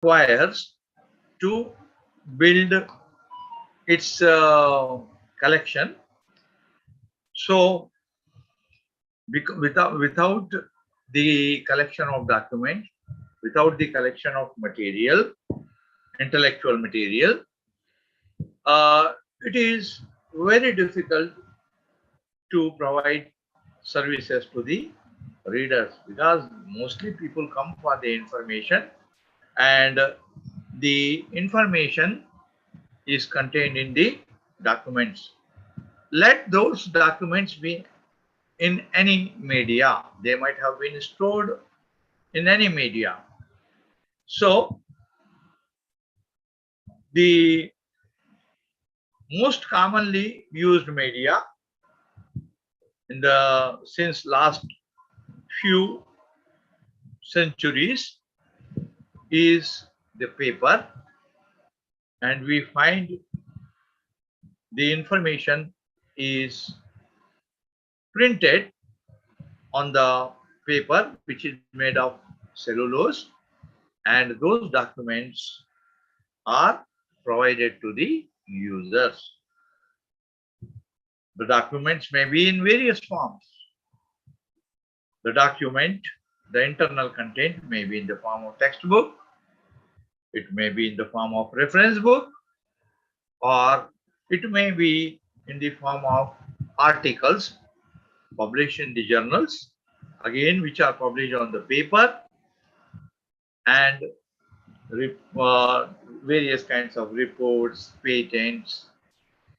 requires to build its collection. So without the collection of document, without the collection of material, intellectual material, it is very difficult to provide services to the readers, because mostly people come for the information, and the information is contained in the documents. Let those documents be in any media. They might have been stored in any media. So the most commonly used media in the since last few centuries is the paper, and we find the information is printed on the paper, which is made of cellulose, and those documents are provided to the users. The documents may be in various forms. The document, the internal content may be in the form of textbook, it may be in the form of reference book, or it may be in the form of articles published in the journals, again which are published on the paper, and various kinds of reports, patents,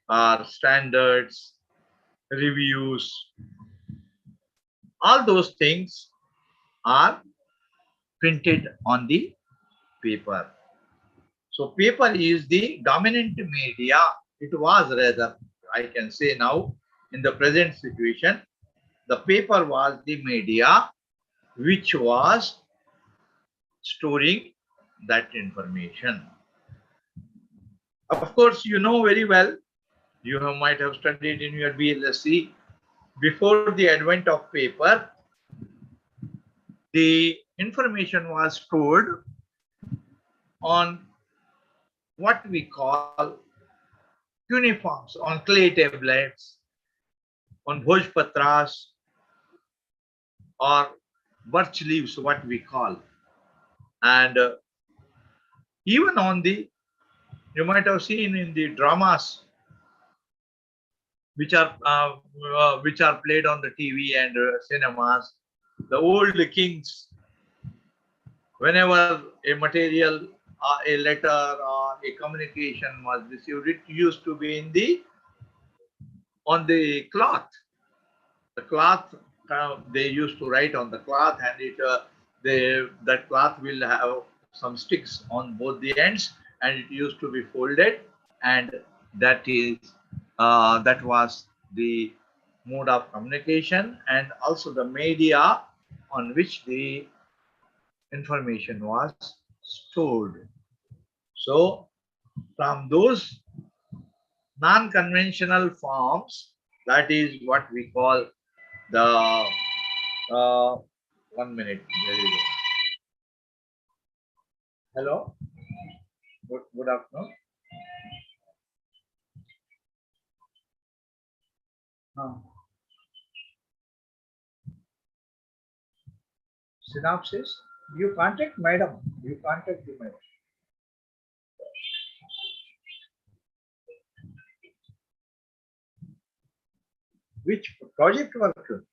or standards, reviews. All those things are printed on the paper. So paper is the dominant media. It was, rather, I can say now, in the present situation, the paper was the media which was storing that information. Of course, you know very well, you might have studied in your BLSC, before the advent of paper, the information was stored on what we call cuneiforms, on clay tablets, on bhojpatras, or birch leaves, what we call. And even on the, you might have seen in the dramas which are played on the TV and cinemas, the old kings, whenever a material, a letter or a communication was received, it used to be in the on the cloth. The cloth, they used to write on the cloth, and that cloth will have some sticks on both the ends, and it used to be folded, and that was the mode of communication, and also the media on which the information was stored. So from those non-conventional forms, that is what we call the 1 minute. There you go. Hello. Good afternoon. Synopsis. You contact madam. You contact the madam. Which project work?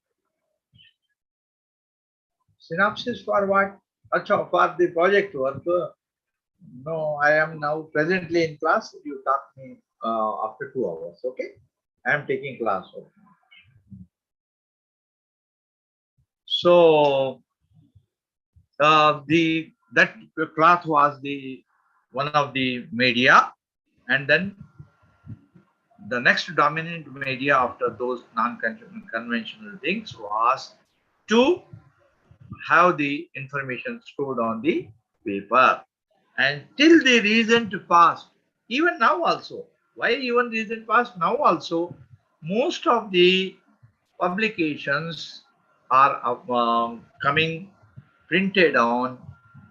Synopsis for what? Achha, for the project work. No, I am now presently in class. You talk me after 2 hours. Okay, I am taking class. So that cloth was the one of the media, and then the next dominant media after those non-conventional things was to have the information stored on the paper. And till the recent past, even now also, why even recent past, now also, most of the publications are coming printed on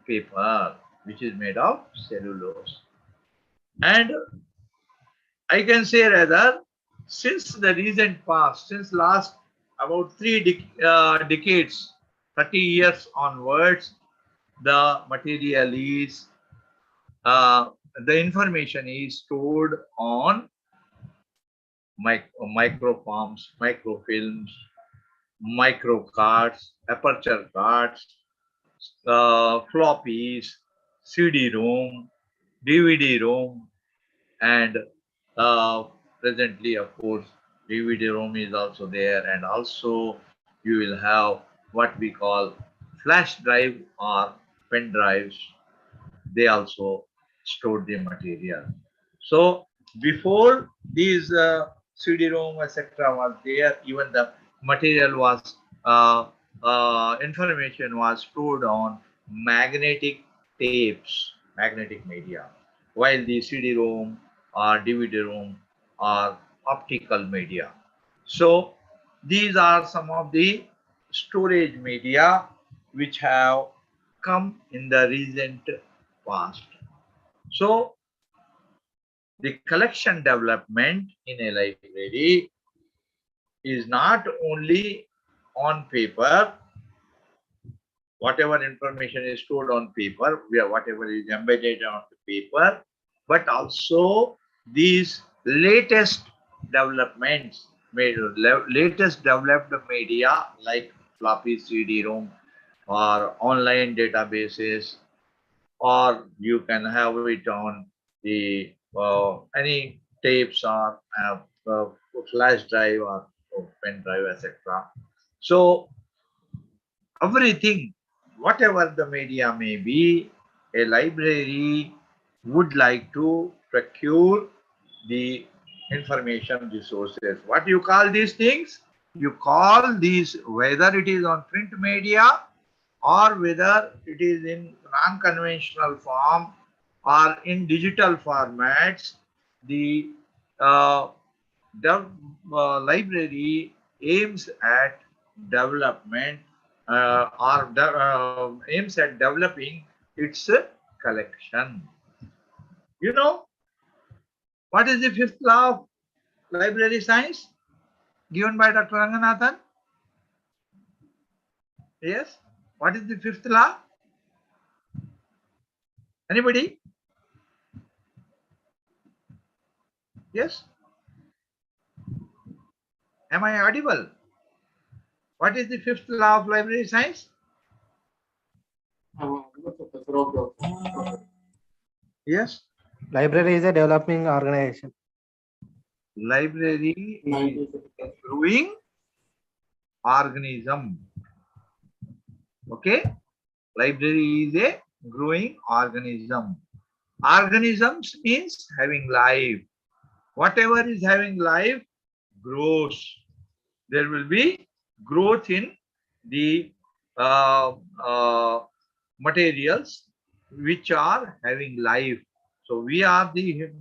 paper. which is made of cellulose. And I can say rather, since the recent past, since last about three decades, 30 years onwards, the material is, the information is stored on microforms, microfilms, micro cards, aperture cards, floppies, CD-ROM, DVD-ROM, and presently, of course, DVD-ROM is also there, and also you will have what we call flash drive or pen drives. They also store the material. So before these CD-ROM etc. was there, even the material was information was stored on magnetic tapes, magnetic media, while the CD-ROM or DVD-ROM are optical media. So these are some of the storage media which have come in the recent past. So the collection development in a library is not only on paper, whatever information is stored on paper, whatever is embedded on the paper, but also these latest developments, latest developed media like floppy CD-ROM or online databases, or you can have it on the any tapes or flash drive or pen drive, etc. So everything, whatever the media may be, a library would like to procure the information resources. What you call these things? You call these, whether it is on print media or whether it is in non-conventional form or in digital formats, the library aims at development aims at developing its collection. You know, what is the fifth law of library science given by Dr. Ranganathan? Yes. What is the fifth law? Anybody? Yes. Am I audible? What is the fifth law of library science? Yes. Library is a developing organization. Library is a growing organism. Okay. Library is a growing organism. Organisms means having life. Whatever is having life grows. There will be growth in the materials which are having life. So we are the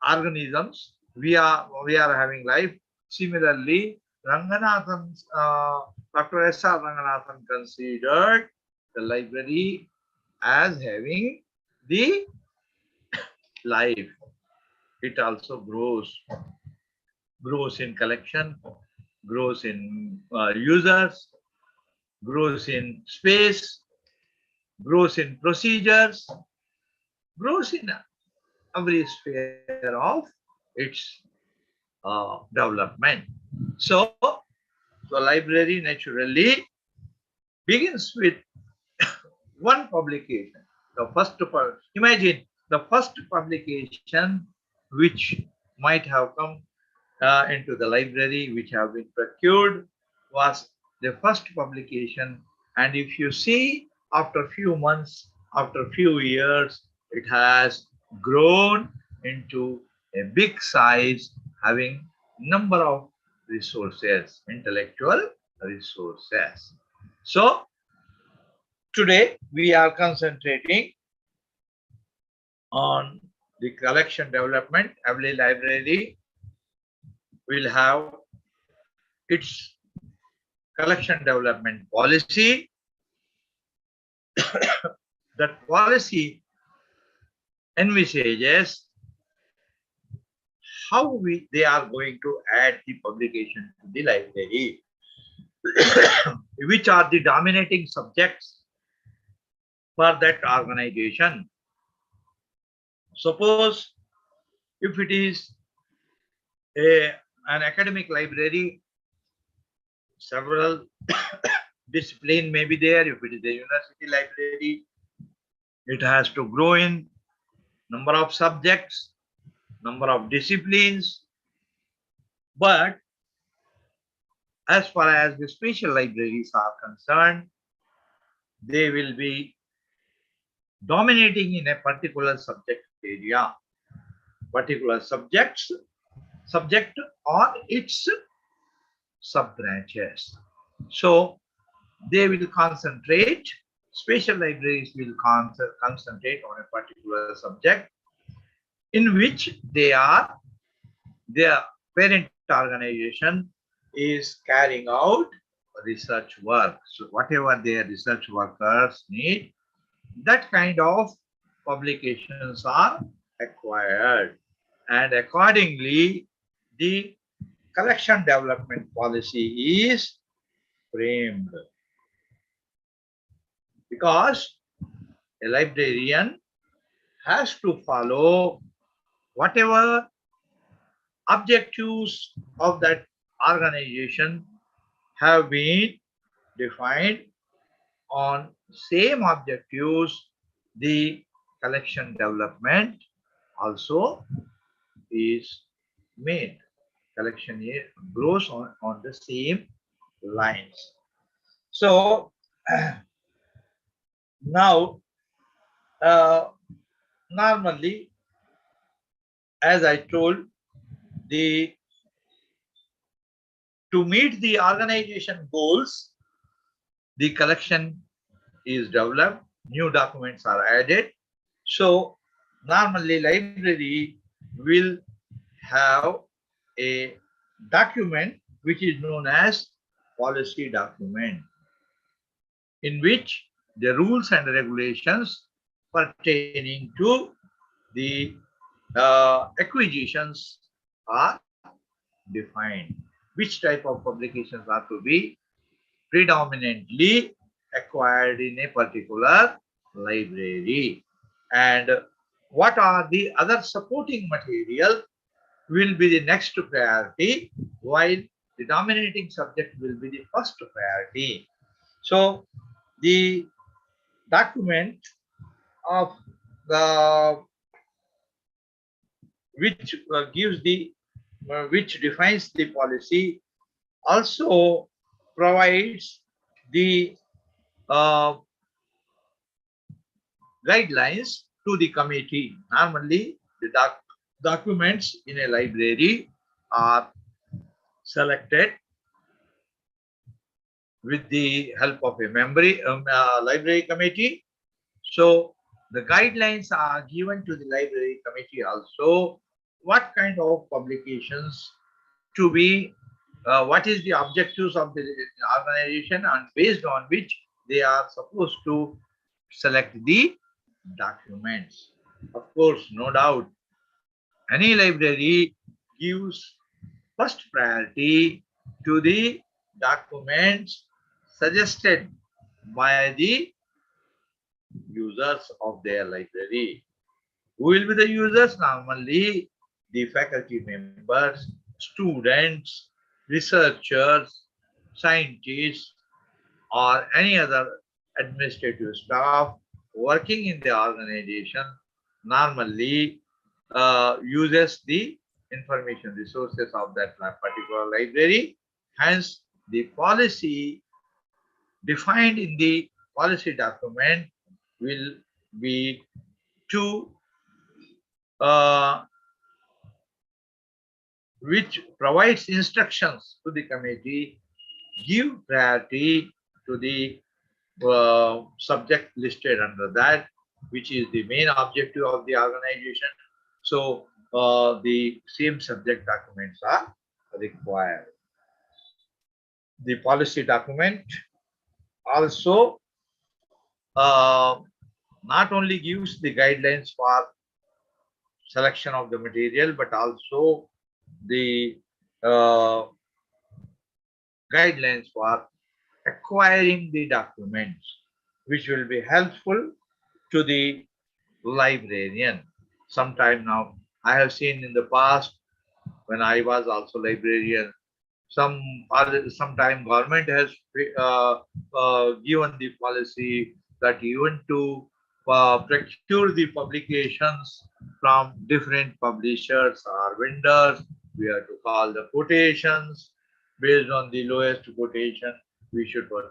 organisms. We are having life. Similarly, Ranganathan, Dr. S.R. Ranganathan considered the library as having the life. It also grows in collection, grows in users, grows in space, grows in procedures, grows in every sphere of its development. So the library naturally begins with one publication. The first, imagine the first publication which might have come into the library, which have been procured, was the first publication. And if you see, after few months, after few years, it has grown into a big size, having number of resources, intellectual resources. So today we are concentrating on the collection development. Every library will have its collection development policy, that policy envisages how they are going to add the publication to the library, which are the dominating subjects for that organization. Suppose if it is an academic library, several discipline may be there. If it is a university library, it has to grow in number of subjects, number of disciplines. But as far as the special libraries are concerned, they will be dominating in a particular subject area, particular subject or its sub-branches. So they will concentrate, special libraries will concentrate on a particular subject in which their parent organization is carrying out research work. So whatever their research workers need, that kind of publications are acquired, and accordingly the collection development policy is framed, because a librarian has to follow whatever objectives of that organization have been defined. On same objectives, the collection development also is made. Collection grows on the same lines. So now, normally, as I told, to meet the organization goals, the collection is developed, new documents are added. So normally library will have a document which is known as policy document, in which the rules and regulations pertaining to the acquisitions are defined. Which type of publications are to be predominantly acquired in a particular library, and what are the other supporting material will be the next priority, while the dominating subject will be the first priority. So the document of the which gives the which defines the policy also provides the guidelines to the committee. Normally, the documents in a library are selected with the help of a library committee. So the guidelines are given to the library committee also, what kind of publications to be, what is the objectives of the organization, and based on which they are supposed to select the documents. Of course, no doubt, any library gives first priority to the documents suggested by the users of their library. Who will be the users? Normally, the faculty members, students, researchers, scientists, or any other administrative staff working in the organization normally uses the information resources of that particular library. Hence, the policy defined in the policy document will be to which provides instructions to the committee, give priority to the subject listed under that, which is the main objective of the organization. So the same subject documents are required. The policy document also not only gives the guidelines for selection of the material, but also the uh, guidelines for acquiring the documents, which will be helpful to the librarian. Sometime now, I have seen in the past when I was also librarian, sometime government has uh, given the policy that even to procure the publications from different publishers or vendors, we have to call the quotations based on the lowest quotation we should put.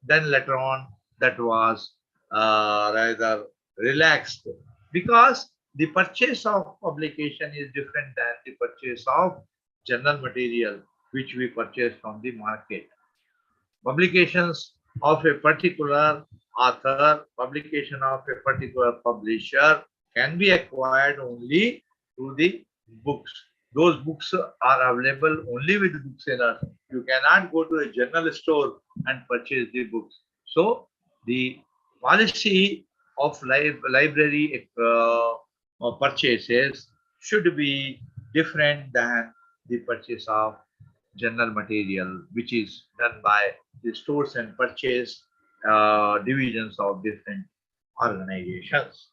Then later on, that was rather relaxed because the purchase of publication is different than the purchase of general material which we purchase from the market. Publications of a particular author, publication of a particular publisher can be acquired only through the books. Those books are available only with booksellers. You cannot go to a general store and purchase the books. So the policy of library purchases should be different than the purchase of general material, which is done by the stores and purchase divisions of different organizations.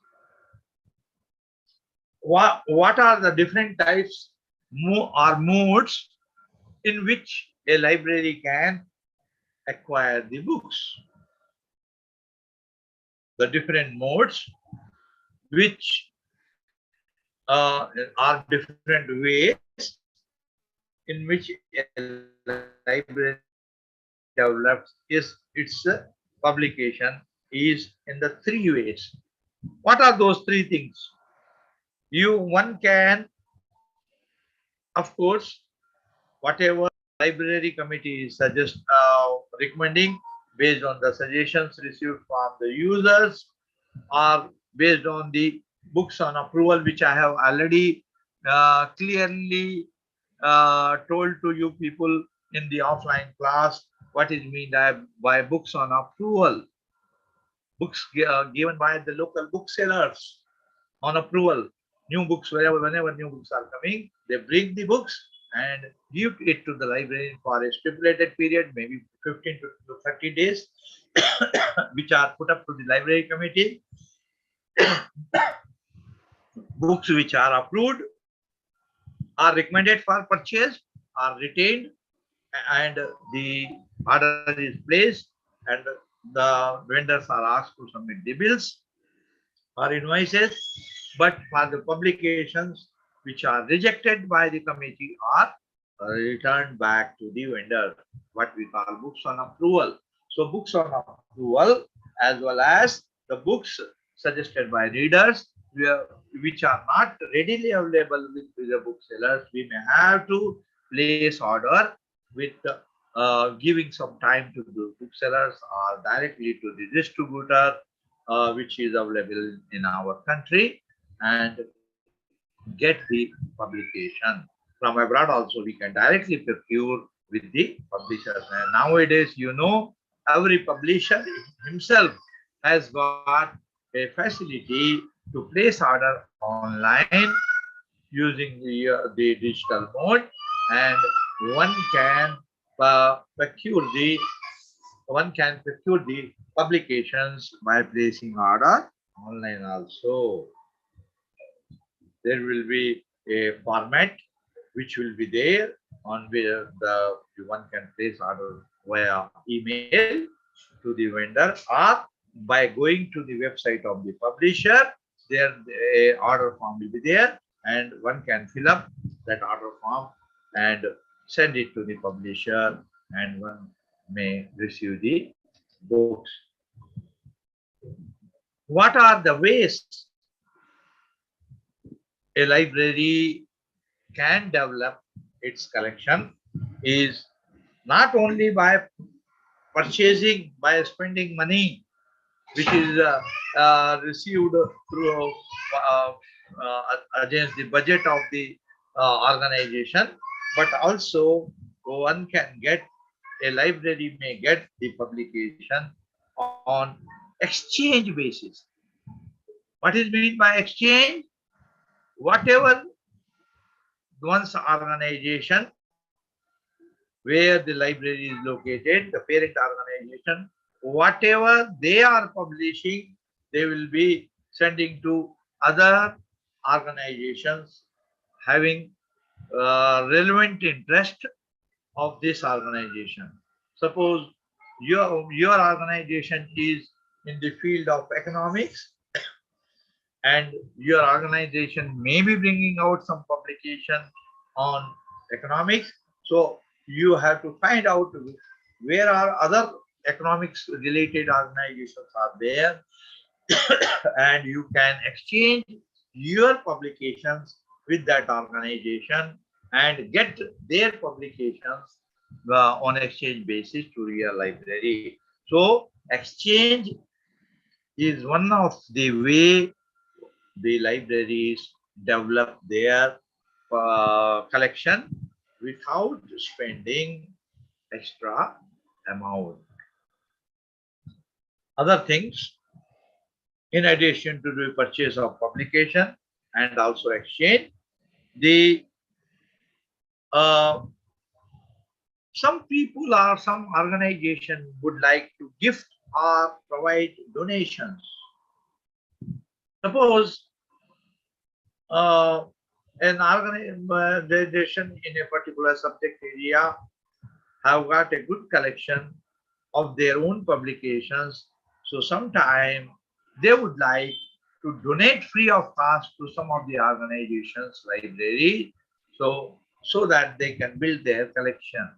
What are the different types or modes in which a library can acquire the books? The different modes which are different ways in which a library develops its publication is in the three ways. What are those three things? One can, of course, whatever library committee suggests, recommending based on the suggestions received from the users or based on the books on approval, which I have already clearly told to you people in the offline class what is meant by books on approval. Books given by the local booksellers on approval. New books, whenever new books are coming, they bring the books and give it to the librarian for a stipulated period, maybe 15 to 30 days, which are put up to the library committee. Books which are approved are recommended for purchase, are retained, and the order is placed, and the vendors are asked to submit the bills or invoices. But for the publications which are rejected by the committee are returned back to the vendor, what we call books on approval. So books on approval as well as the books suggested by readers which are not readily available with the booksellers, we may have to place order with giving some time to the booksellers or directly to the distributor which is available in our country and get the publication. From abroad also we can directly procure with the publishers. And nowadays, every publisher himself has got a facility to place order online using the digital mode, and one can procure the publications by placing order online also. There will be a format which will be there on where the one can place order via email to the vendor or by going to the website of the publisher. There a order form will be there and one can fill up that order form and send it to the publisher, and one may receive the books. What are the ways a library can develop its collection? Is not only by purchasing, by spending money which is received through uh, against the budget of the organization, but also one can get, a library may get the publication on exchange basis. What is meant by exchange? Whatever one's organization where the library is located, the parent organization, whatever they are publishing, they will be sending to other organizations having relevant interest of this organization. Suppose your organization is in the field of economics, and your organization may be bringing out some publication on economics. So you have to find out where are other economics related organizations are there, and you can exchange your publications with that organization and get their publications on exchange basis to your library. So exchange is one of the way the libraries develop their collection without spending extra amount. Other things, in addition to the purchase of publication and also exchange, the some people or some organization would like to gift or provide donations. Suppose an organization in a particular subject area have got a good collection of their own publications. So sometime they would like to donate free of cost to some of the organizations' library, so that they can build their collection.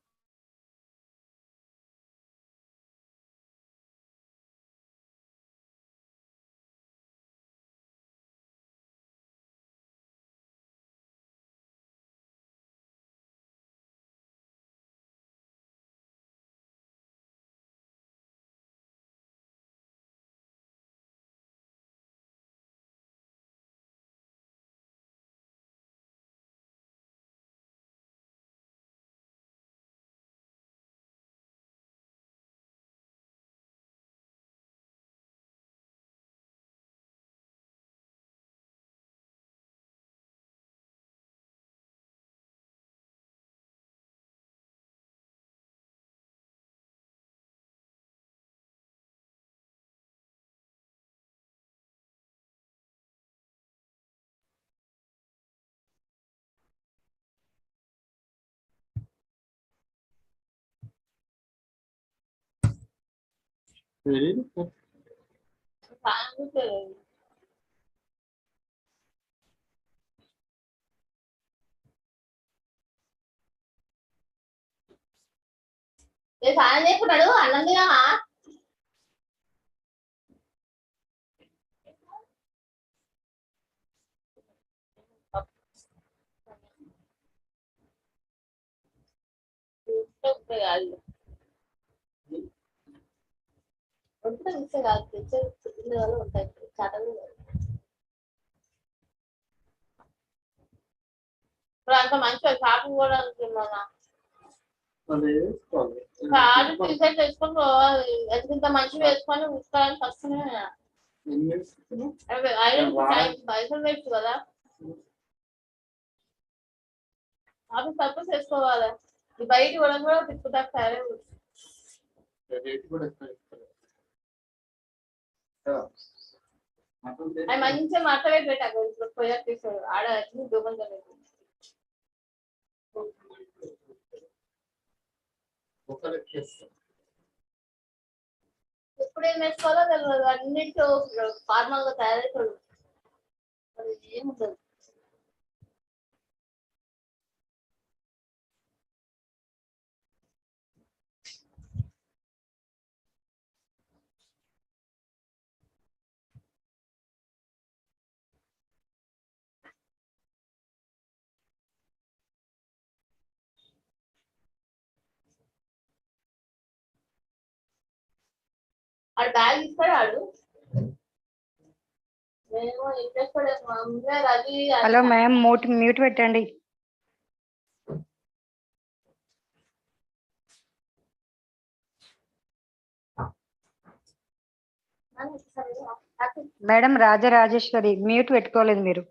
అంత మంచిగా shopping కూడా అనుకున్నాను కాదు T shirt వేసుకొని పోవాలి ఎంత మంచిగా వేసుకొని చూసుకోవాలని ఫస్ట్నే పైసలు వేస్ట్ కదా ఆఫీస్ పర్పస్ వేసుకోవాలి ఈ బయట కూడా తిప్పుతా సరే అవి మంచిగా మాట్లాడే పెట్టాక ఇప్పుడు పోయాక తీసుకోడు ఆడ దూరం ఎప్పుడు ఏం వేసుకోవాలో తెలియదు అన్నింటిలో ఫార్మల్ గా తయారవుతాడు అది ఏముండదు ఆడు బ్యాగ్ ఇస్తాడు ఆడు మేము ఇంట్రెస్ట్ అది హలో మ్యామ్ మ్యూట్ పెట్టండి మేడం రాజరాజేశ్వరి మ్యూట్ పెట్టుకోలేదు మీరు.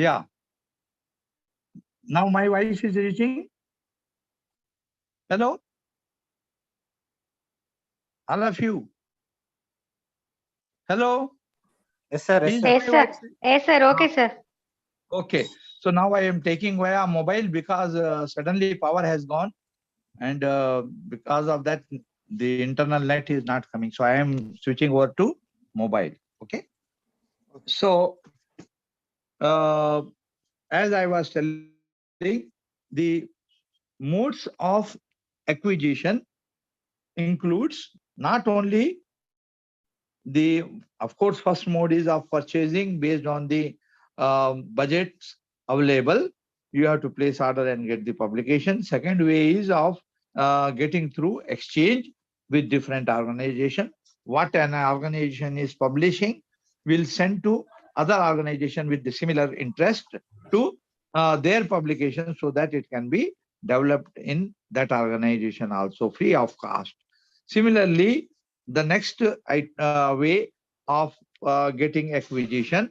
Yeah. Now my voice is reaching. Hello? All of you. Hello? Yes, sir. Yes, Is sir. my Yes, sir. voice- Yes, sir. Okay, sir. Okay. So now I am taking via mobile because suddenly power has gone, and because of that, the internal net is not coming. So I am switching over to mobile. Okay. So as I was telling, the modes of acquisition includes not only of course, first mode is of purchasing based on the budgets available. You have to place order and get the publication. Second way is of getting through exchange with different organization. What an organization is publishing will send to other organization with the similar interest to their publication so that it can be developed in that organization also free of cost. Similarly, the next way of getting acquisition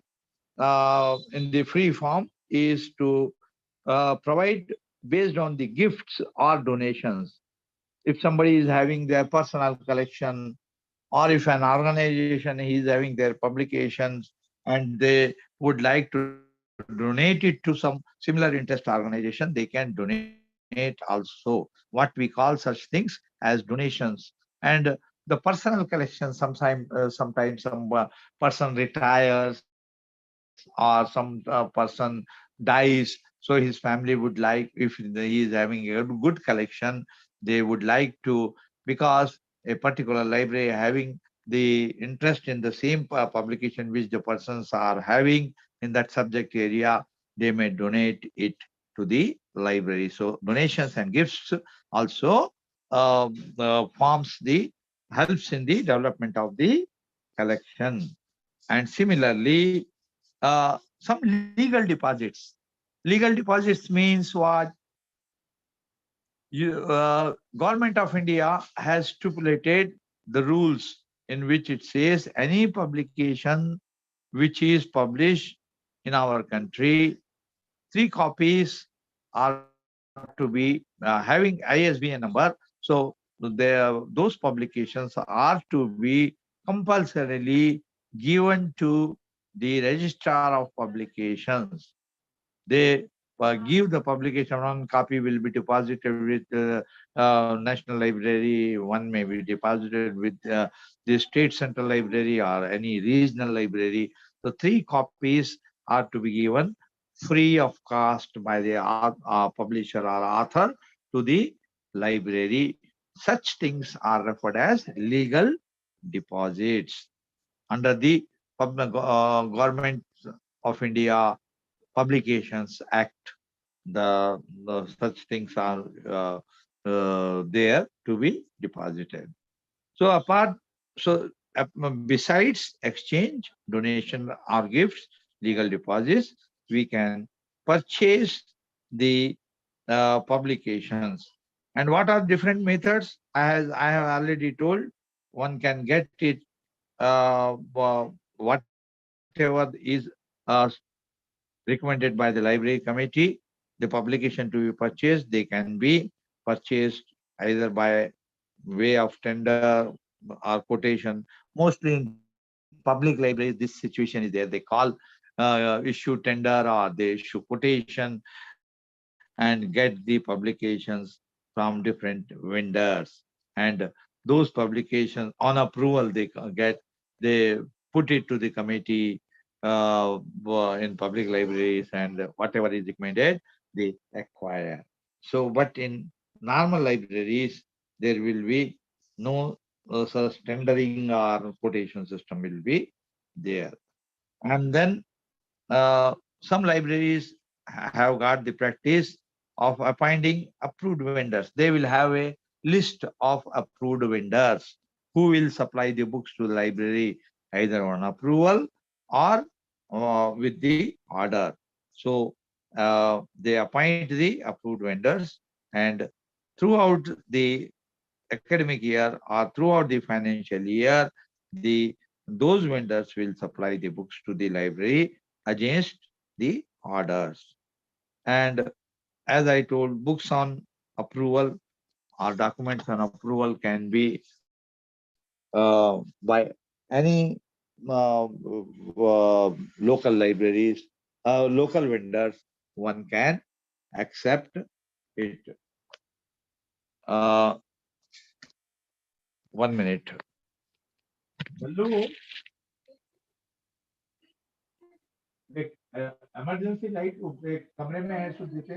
in the free form is to provide based on the gifts or donations. If somebody is having their personal collection, or if an organization is having their publications and they would like to donate it to some similar interest organization, they can donate also. What we call such things as donations. And the personal collection, sometimes some person retires or some person dies, so his family would like, if he is having a good collection, they would like to, because a particular library having the interest in the same publication which the persons are having in that subject area, they may donate it to the library. So donations and gifts also forms the helps in the development of the collection. And similarly, some legal deposits. Legal deposits means what? Government of India has stipulated the rules in which it says any publication which is published in our country, 3 copies are to be having ISBN number. So those publications are to be compulsorily given to the registrar of publications. They give the publication. One copy will be deposited with National Library, one may be deposited with the State Central Library or any regional library. So 3 copies are to be given free of cost by the publisher or author to the library. Such things are referred as legal deposits. Under the Government of India Publications Act, the such things are there to be deposited. So besides exchange, donation or gifts, legal deposits, we can purchase the publications. And what are different methods? As I have already told, one can get it whatever is uh, recommended by the library committee. The publication to be purchased, they can be purchased either by way of tender or quotation. Mostly in public libraries, this situation is there. They call issue tender or they issue quotation and get the publications from different vendors. And those publications on approval they put it to the committee in public libraries, and whatever is recommended, they acquire. So, but in normal libraries, there will be no such tendering or quotation system will be there. And then some libraries have got the practice of appointing approved vendors. They will have a list of approved vendors who will supply the books to the library either on approval or with the order. So they appoint the approved vendors, and throughout the academic year or throughout the financial year, those vendors will supply the books to the library against the orders. And as I told, books on approval or documents on approval can be by any local libraries, local vendors. One can accept it. Uh, 1 minute. Hello. Emergency light कमरे में है शुद्ध से.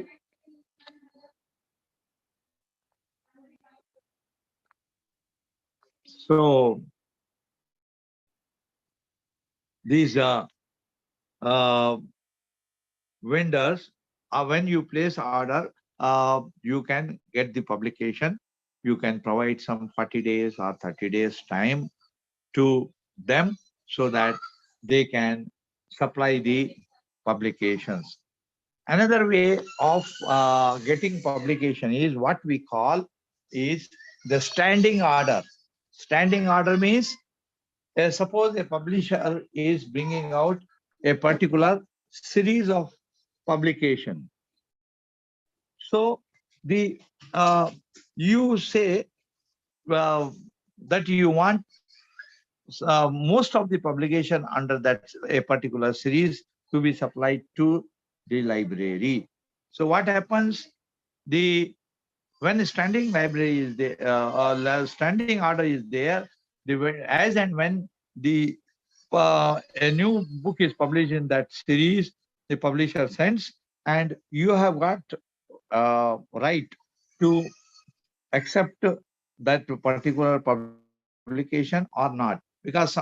So these vendors, when you place order, you can get the publication. You can provide some 40 days or 30 days time to them so that they can supply the publications. Another way of getting publication is what we call is the standing order. Standing order means suppose a publisher is bringing out a particular series of publication. So the you say that you want most of the publication under that a particular series to be supplied to the library. So what happens? When the standing library is there, standing order is there, as and when a new book is published in that series, the publisher sends, and you have got right to accept that particular publication or not, because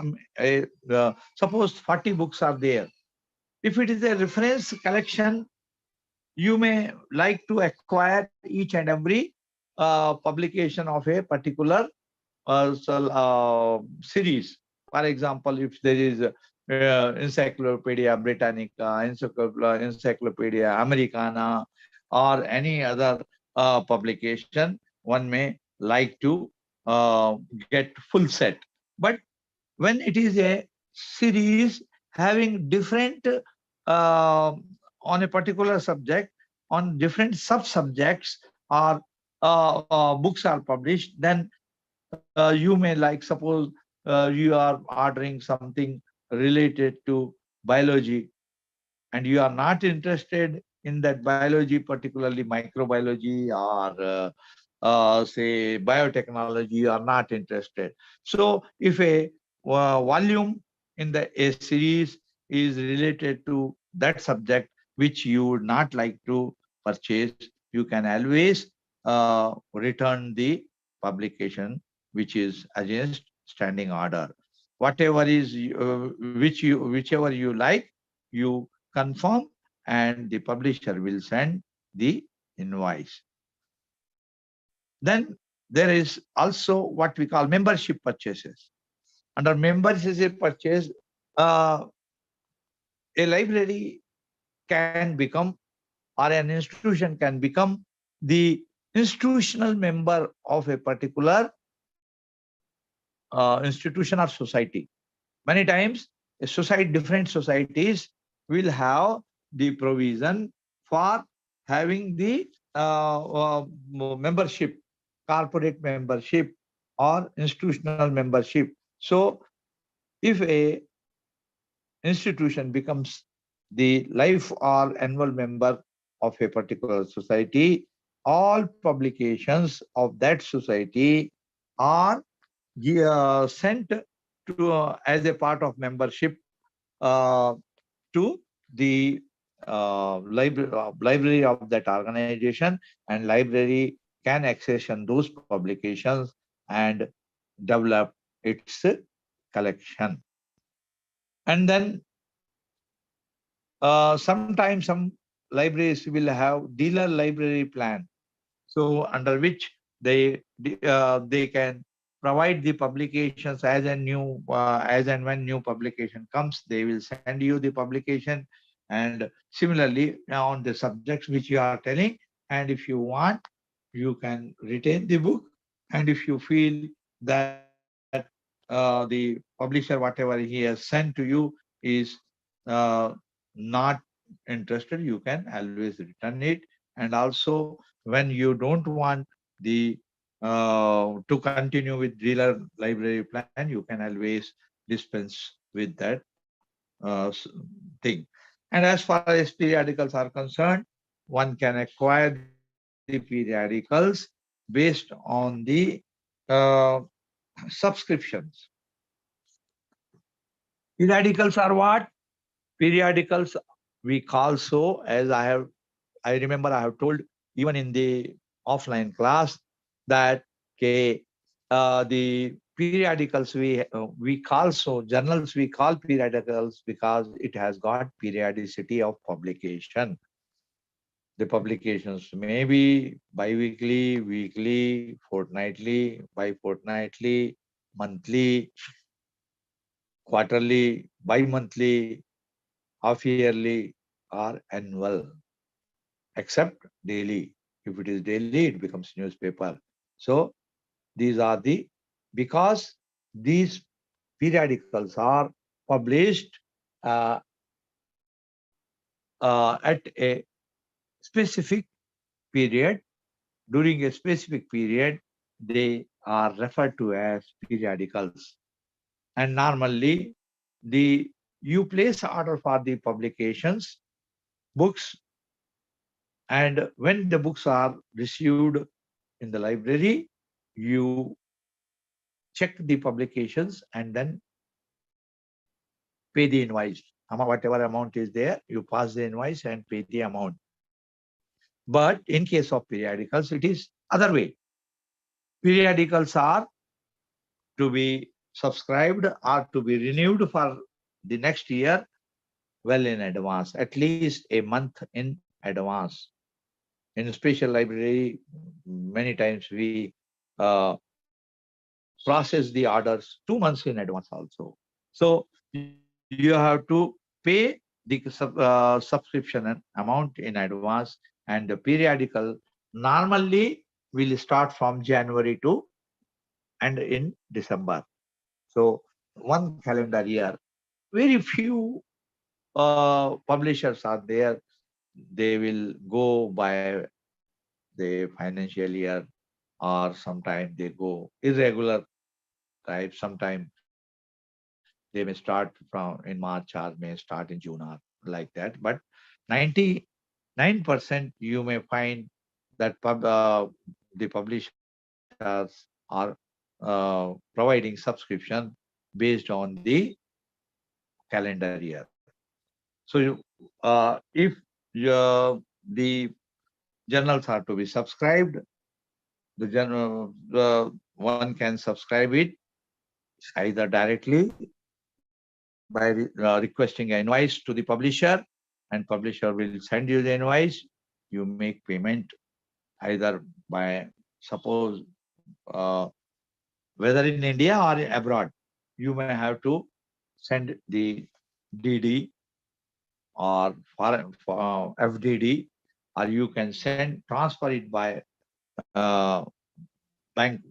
suppose 40 books are there. If it is a reference collection, you may like to acquire each and every publication of a particular series. For example, if there is Encyclopedia Britannica, Encyclopedia Americana, or any other publication, one may like to get full set. But when it is a series having different on a particular subject, on different sub-subjects, or books are published, then you may like, suppose you are ordering something related to biology, and you are not interested in that biology, particularly microbiology or say biotechnology, you are not interested. So if a volume in a series is related to that subject which you would not like to purchase, you can always return the publication which is against standing order. Whatever is whichever you like, you confirm, and the publisher will send the invoice. Then there is also what we call membership purchases. Under membership purchase, a library can become, or an institution can become, the institutional member of a particular institution or society. Many times, different societies will have the provision for having the membership, corporate membership or institutional membership. So if a institution becomes the life or annual member of a particular society, all publications of that society are sent to as a part of membership to the library of that organization, and library can accession those publications and develop its collection. And then sometimes some libraries will have dealer library plan. So under which they can provide the publications as and when new publication comes, they will send you the publication. And similarly on the subjects which you are telling, and if you want, you can retain the book. And if you feel that the publisher, whatever he has sent to you, is uh, not interested, you can always return it. And also when you don't want the to continue with dealer library plan, you can always dispense with that thing. And as far as periodicals are concerned, one can acquire the periodicals based on the uh, subscriptions. Periodicals are what? Periodicals we call so, as I remember I have told even in the offline class that okay, the periodicals we call so, journals we call periodicals because it has got periodicity of publication. The publications may be bi-weekly, weekly, fortnightly, bi-fortnightly, monthly, quarterly, bi-monthly, half-yearly, or annual, except daily. If it is daily, it becomes newspaper. So these are because these periodicals are published uh, at a specific period. During a specific period, they are referred to as periodicals. And normally, you place order for the publications, books, and when the books are received in the library, you check the publications and then pay the invoice. Whatever amount is there, you pass the invoice and pay the amount. But in case of periodicals, it is other way. Periodicals are to be subscribed or to be renewed for the next year well in advance, at least a month in advance. In a special library, many times we uh, process the orders 2 months in advance also. So you have to pay the subscription amount in advance, and the periodical normally will start from January to and in December. So one calendar year, very few publishers are there. They will go by the financial year, or sometimes they go irregular type. Sometimes they may start from in March or may start in June or like that. But 99% you may find that the publishers are providing subscription based on the calendar year. So if the journals are to be subscribed, one can subscribe it either directly by requesting an invoice to the publisher, and publisher will send you the invoice. You make payment either by, suppose, uh, whether in India or abroad, you may have to send the DD or for FDD, or you can transfer it by uh, bank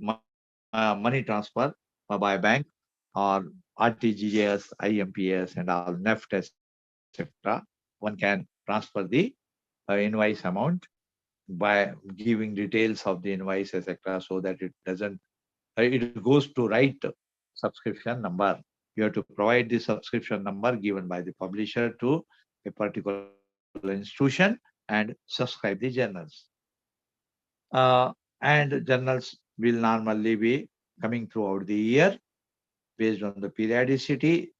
money transfer by bank, or RTGS, IMPS, and all NEFT, etc. One can transfer the invoice amount by giving details of the invoice, etc., so that it doesn't it goes to right subscription number. You have to provide the subscription number given by the publisher to a particular institution and subscribe the journals. Uh, and journals will normally be coming throughout the year based on the periodicity.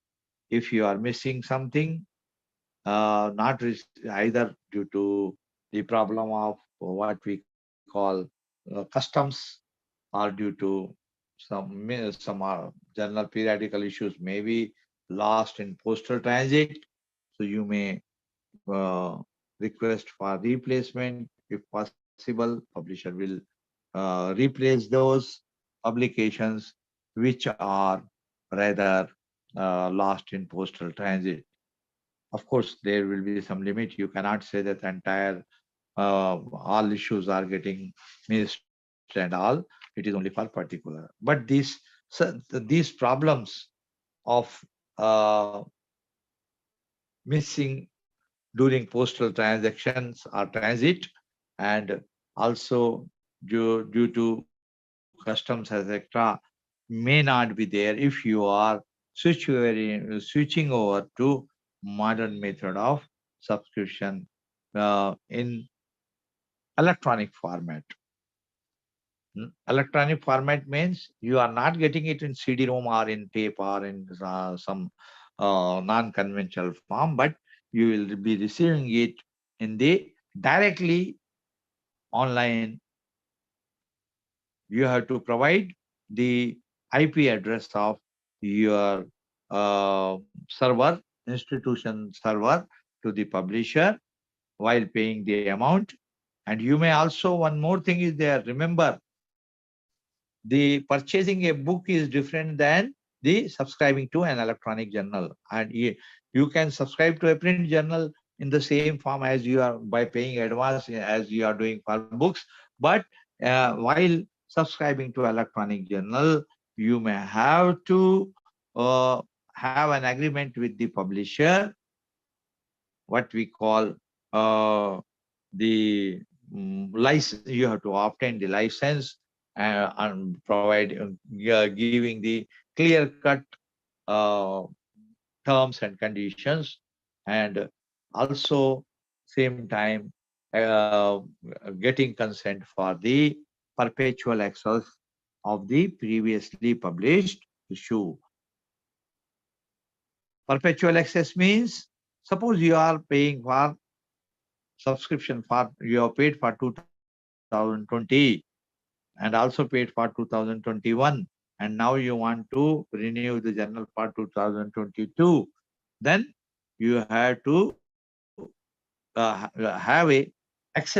If you are missing something, not either due to the problem of what we call customs, or due to some journal periodical issues may be lost in postal transit. So you may request for replacement. If possible, publisher will replace those publications which are rather lost in postal transit. Of course, there will be some limit. You cannot say that entire all issues are getting missed and all. It is only for particular. But these problems of uh, missing during postal transactions or transit, and also due to customs etc. may not be there if you are switching over to modern method of subscription in electronic format. Electronic format means you are not getting it in CD-ROM or in tape or in some non-conventional form, but you will be receiving it in the directly online. You have to provide the IP address of your server, institution server, to the publisher while paying the amount. And you may also, one more thing is there, remember, the purchasing a book is different than the subscribing to an electronic journal. And you can subscribe to a print journal in the same form as you are by paying advance as you are doing for books. But while subscribing to electronic journal, you may have to have an agreement with the publisher, what we call the license. You have to obtain the license and provide giving the clear cut terms and conditions, and also same time uh, getting consent for the perpetual access of the previously published issue. Perpetual access means, suppose you are paying for subscription for, you have paid for 2020 and also paid for 2021, and now you want to renew the journal for 2022, then you have to have a access